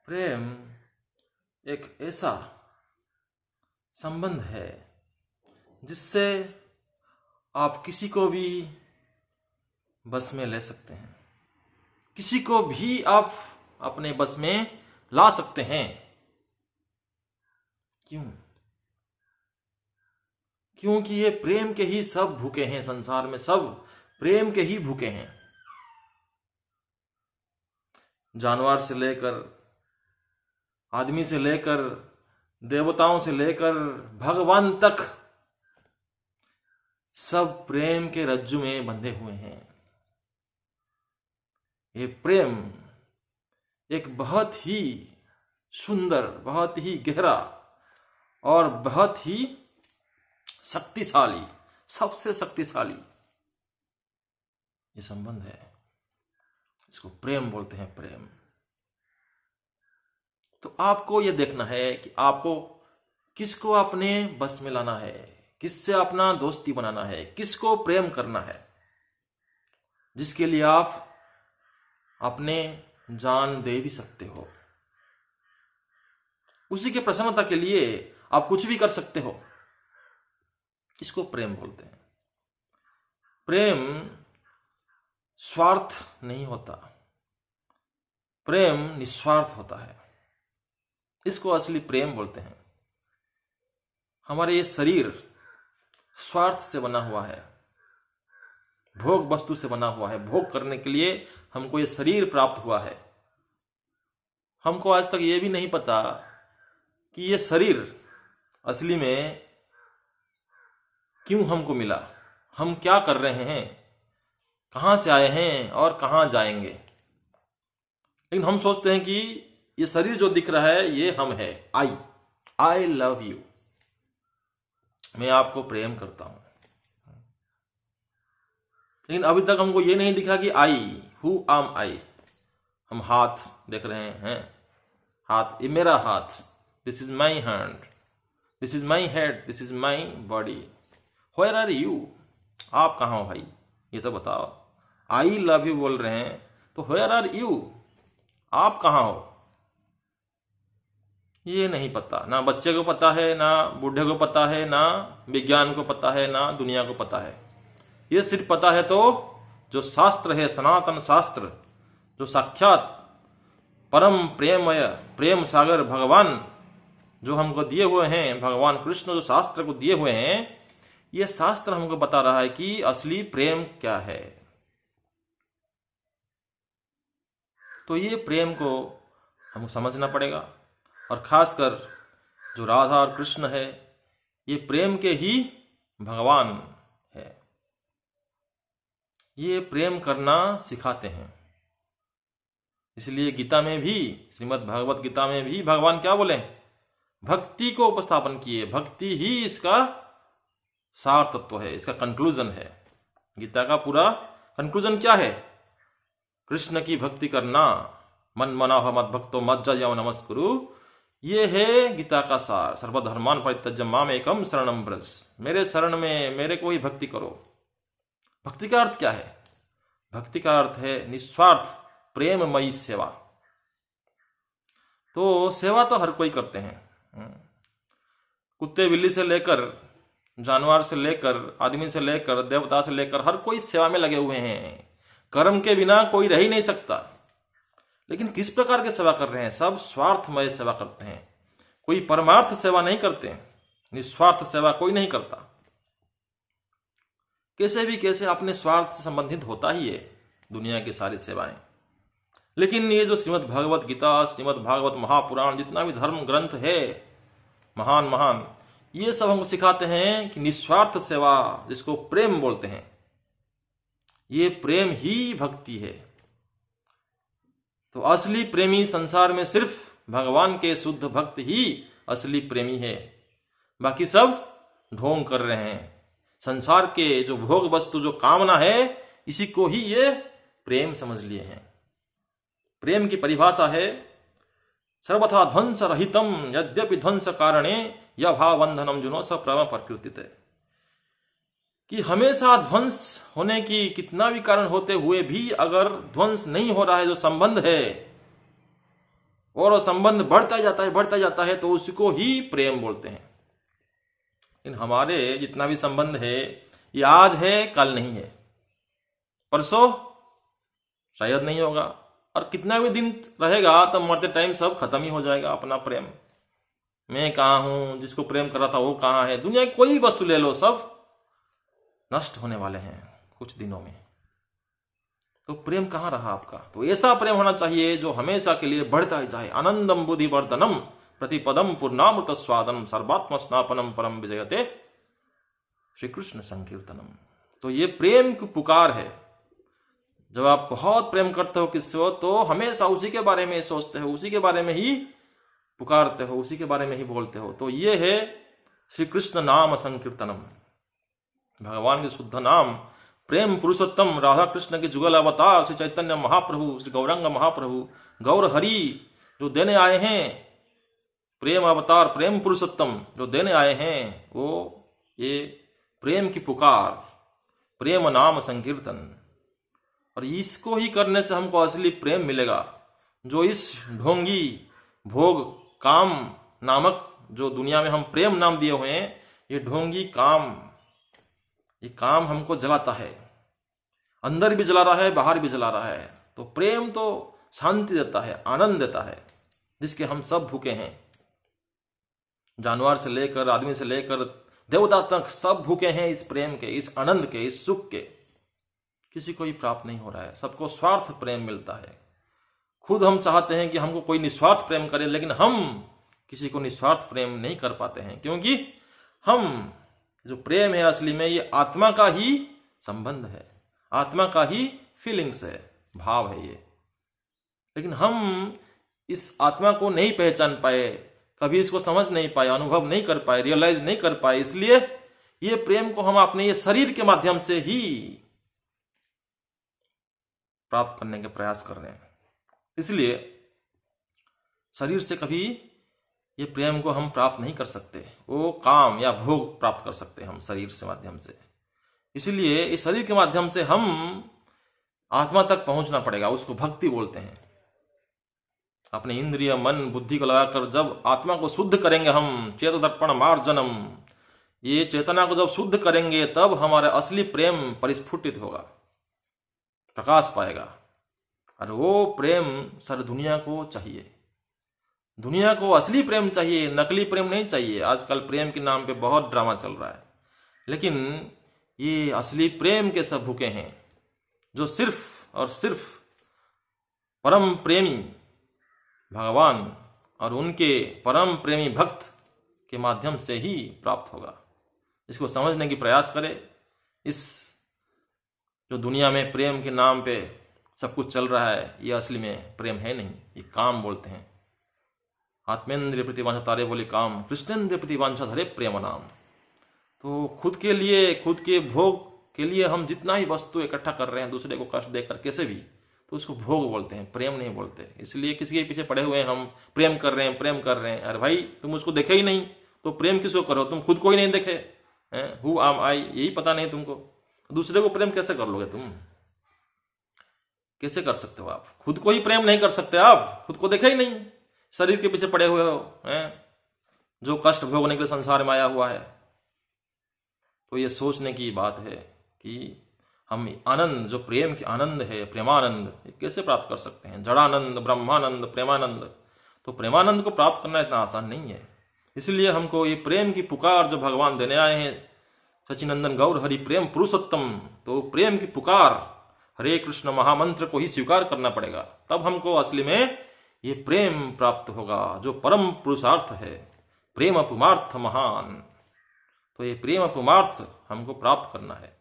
प्रेम एक ऐसा संबंध है जिससे आप किसी को भी बस में ले सकते हैं, किसी को भी आप अपने बस में ला सकते हैं। क्यों? क्योंकि ये प्रेम के ही सब भूखे हैं। संसार में सब प्रेम के ही भूखे हैं। जानवर से लेकर, आदमी से लेकर, देवताओं से लेकर भगवान तक सब प्रेम के रज्जु में बंधे हुए हैं। ये प्रेम एक बहुत ही सुंदर, बहुत ही गहरा और बहुत ही शक्तिशाली, सबसे शक्तिशाली ये संबंध है। इसको प्रेम बोलते हैं, प्रेम। तो आपको यह देखना है कि आपको किसको अपने बस में लाना है, किससे अपना दोस्ती बनाना है, किसको प्रेम करना है, जिसके लिए आप अपने जान दे भी सकते हो। उसी के प्रसन्नता के लिए आप कुछ भी कर सकते हो। इसको प्रेम बोलते हैं। प्रेम स्वार्थ नहीं होता, प्रेम निस्वार्थ होता है। इसको असली प्रेम बोलते हैं। हमारे ये शरीर स्वार्थ से बना हुआ है, भोग वस्तु से बना हुआ है। भोग करने के लिए हमको ये शरीर प्राप्त हुआ है। हमको आज तक ये भी नहीं पता कि ये शरीर असली में क्यों हमको मिला, हम क्या कर रहे हैं, कहां से आए हैं और कहां जाएंगे। लेकिन हम सोचते हैं कि ये शरीर जो दिख रहा है ये हम है। आई लव यू, मैं आपको प्रेम करता हूं। लेकिन अभी तक हमको ये नहीं दिखा कि हु एम आई। हम हाथ देख रहे हैं, हाथ, ये मेरा हाथ, this is my hand, this is my head, this is my body. Where are you? आप कहां हो भाई, ये तो बताओ। आई लव यू बोल रहे हैं तो वेयर आर यू, आप कहां हो? ये नहीं पता। ना बच्चे को पता है, ना बूढ़े को पता है, ना विज्ञान को पता है, ना दुनिया को पता है। ये सिर्फ पता है तो जो शास्त्र है, सनातन शास्त्र, जो साक्षात परम प्रेममय प्रेम सागर भगवान जो हमको दिए हुए हैं, भगवान कृष्ण जो शास्त्र को दिए हुए हैं, ये शास्त्र हमको बता रहा है कि असली प्रेम क्या है। तो ये प्रेम को हमको समझना पड़ेगा। और खासकर जो राधा और कृष्ण है, ये प्रेम के ही भगवान है। ये प्रेम करना सिखाते हैं। इसलिए गीता में भी, श्रीमद् भागवत गीता में भी भगवान क्या बोले? भक्ति को उपस्थापन किए। भक्ति ही इसका सार तत्व है, इसका कंक्लूजन है। गीता का पूरा कंक्लूजन क्या है? कृष्ण की भक्ति करना, मन मनाह मद भक्तो मज्जया नमस्कुरु। ये है गीता का सार। सर्वधर्मान परित्यज्य माम एकम शरणम व्रज। मेरे शरण में मेरे को ही भक्ति करो। भक्ति का अर्थ क्या है? भक्ति का अर्थ है निस्वार्थ प्रेममयी सेवा। तो सेवा तो हर कोई करते हैं। कुत्ते बिल्ली से लेकर, जानवर से लेकर, आदमी से लेकर, देवता से लेकर, हर कोई सेवा में लगे हुए हैं। कर्म के बिना कोई रह ही नहीं सकता। लेकिन किस प्रकार की सेवा कर रहे हैं? सब स्वार्थमय सेवा करते हैं। कोई परमार्थ सेवा नहीं करते। निस्वार्थ सेवा कोई नहीं करता। कैसे भी कैसे अपने स्वार्थ से संबंधित होता ही है दुनिया की सारी सेवाएं। लेकिन ये जो श्रीमद् भागवत गीता, श्रीमद् भागवत महापुराण, जितना भी धर्म ग्रंथ है महान महान, ये सब हमको सिखाते हैं कि निस्वार्थ सेवा, जिसको प्रेम बोलते हैं, ये प्रेम ही भक्ति है। तो असली प्रेमी संसार में सिर्फ भगवान के शुद्ध भक्त ही असली प्रेमी है। बाकी सब ढोंग कर रहे हैं। संसार के जो भोग वस्तु, जो कामना है, इसी को ही ये प्रेम समझ लिए हैं। प्रेम की परिभाषा है सर्वथा ध्वंस रहितम यद्यपि ध्वंस कारणे यभावबंधनम जुनो स प्रेम प्रकृतित। कि हमेशा ध्वंस होने की कितना भी कारण होते हुए भी अगर ध्वंस नहीं हो रहा है जो संबंध है, और संबंध बढ़ता जाता है, बढ़ता जाता है, तो उसको ही प्रेम बोलते हैं। इन हमारे जितना भी संबंध है ये आज है, कल नहीं है, परसों शायद नहीं होगा, और कितना भी दिन रहेगा तब मरते टाइम सब खत्म ही हो जाएगा अपना प्रेम। मैं कहाँ हूं, जिसको प्रेम कर रहा था वो कहाँ है, दुनिया की कोई भी वस्तु ले लो, सब नष्ट होने वाले हैं कुछ दिनों में। तो प्रेम कहाँ रहा आपका? तो ऐसा प्रेम होना चाहिए जो हमेशा के लिए बढ़ता ही जाए। आनंदम बुद्धि वर्धनम प्रतिपदम पूर्णामृत स्वादनम सर्वात्म स्नापनम परम विजयते श्री कृष्ण संकीर्तनम। तो ये प्रेम की पुकार है। जब आप बहुत प्रेम करते हो किसी को, तो हमेशा उसी के बारे में सोचते हो, उसी के बारे में ही पुकारते हो, उसी के बारे में ही बोलते हो। तो ये है श्री कृष्ण नाम संकीर्तनम, भगवान के शुद्ध नाम। प्रेम पुरुषोत्तम राधा कृष्ण के जुगल अवतार श्री चैतन्य महाप्रभु, श्री गौरंग महाप्रभु, गौर हरि जो देने आए हैं, प्रेम अवतार, प्रेम पुरुषोत्तम जो देने आए हैं, वो ये प्रेम की पुकार, प्रेम नाम संकीर्तन। और इसको ही करने से हमको असली प्रेम मिलेगा। जो इस ढोंगी भोग काम नामक जो दुनिया में हम प्रेम नाम दिए हुए हैं, ये ढोंगी काम, ये काम हमको जलाता है, अंदर भी जला रहा है, बाहर भी जला रहा है। तो प्रेम तो शांति देता है, आनंद देता है, जिसके हम सब भूखे हैं। जानवर से लेकर आदमी से लेकर देवता तक सब भूखे हैं इस प्रेम के, इस आनंद के, इस सुख के। किसी को ही प्राप्त नहीं हो रहा है, सबको स्वार्थ प्रेम मिलता है। खुद हम चाहते हैं कि हमको कोई निस्वार्थ प्रेम करे, लेकिन हम किसी को निस्वार्थ प्रेम नहीं कर पाते हैं, क्योंकि हम जो प्रेम है असली में ये आत्मा का ही संबंध है, आत्मा का ही फीलिंग्स है, भाव है ये। लेकिन हम इस आत्मा को नहीं पहचान पाए, कभी इसको समझ नहीं पाए, अनुभव नहीं कर पाए, रियलाइज नहीं कर पाए, इसलिए ये प्रेम को हम अपने ये शरीर के माध्यम से ही प्राप्त करने के प्रयास कर रहे हैं। इसलिए शरीर से कभी ये प्रेम को हम प्राप्त नहीं कर सकते, वो काम या भोग प्राप्त कर सकते हैं हम शरीर से माध्यम से। इसलिए इस शरीर के माध्यम से हम आत्मा तक पहुंचना पड़ेगा, उसको भक्ति बोलते हैं। अपने इंद्रिय मन बुद्धि को लगाकर जब आत्मा को शुद्ध करेंगे हम, चेत दर्पण मार्जनम, ये चेतना को जब शुद्ध करेंगे तब हमारा असली प्रेम परिस्फुटित होगा, प्रकाश पाएगा। और वो प्रेम सारी दुनिया को चाहिए, दुनिया को असली प्रेम चाहिए, नकली प्रेम नहीं चाहिए। आजकल प्रेम के नाम पे बहुत ड्रामा चल रहा है, लेकिन ये असली प्रेम के सब भूखे हैं, जो सिर्फ और सिर्फ परम प्रेमी भगवान और उनके परम प्रेमी भक्त के माध्यम से ही प्राप्त होगा। इसको समझने की प्रयास करें। इस जो दुनिया में प्रेम के नाम पे सब कुछ चल रहा है, ये असली में प्रेम है नहीं, ये काम बोलते हैं। आत्मेंद्रिय प्रतिवांछा तारे बोले काम, कृष्णेंद्रिय प्रतिवांछा धरे प्रेम नाम। तो खुद के लिए, खुद के भोग के लिए हम जितना ही वस्तु इकट्ठा कर रहे हैं दूसरे को कष्ट देकर कैसे भी, तो उसको भोग बोलते हैं, प्रेम नहीं बोलते। इसलिए किसी के पीछे पड़े हुए हैं हम, प्रेम कर रहे हैं, प्रेम कर रहे हैं। अरे भाई तुम उसको देखे ही नहीं तो प्रेम किसको करो? तुम खुद को ही नहीं देखे, हु आम आई यही पता नहीं तुमको, दूसरे को प्रेम कैसे कर लोगे? तुम कैसे कर सकते हो? आप खुद को ही प्रेम नहीं कर सकते, आप खुद को देखे ही नहीं, शरीर के पीछे पड़े हुए हो, जो कष्ट भोगने के लिए संसार में आया हुआ है। तो ये सोचने की बात है कि हम आनंद, जो प्रेम के आनंद है, प्रेमानंद, कैसे प्राप्त कर सकते हैं? जड़ानंद, ब्रह्मानंद, प्रेमानंद। तो प्रेमानंद को प्राप्त करना इतना आसान नहीं है। इसलिए हमको ये प्रेम की पुकार जो भगवान देने आए हैं, सचिनंदन गौर हरि प्रेम पुरुषोत्तम, तो प्रेम की पुकार हरे कृष्ण महामंत्र को ही स्वीकार करना पड़ेगा। तब हमको असली में ये प्रेम प्राप्त होगा जो परम पुरुषार्थ है, प्रेम पुमार्थ महान। तो ये प्रेम पुमार्थ हमको प्राप्त करना है।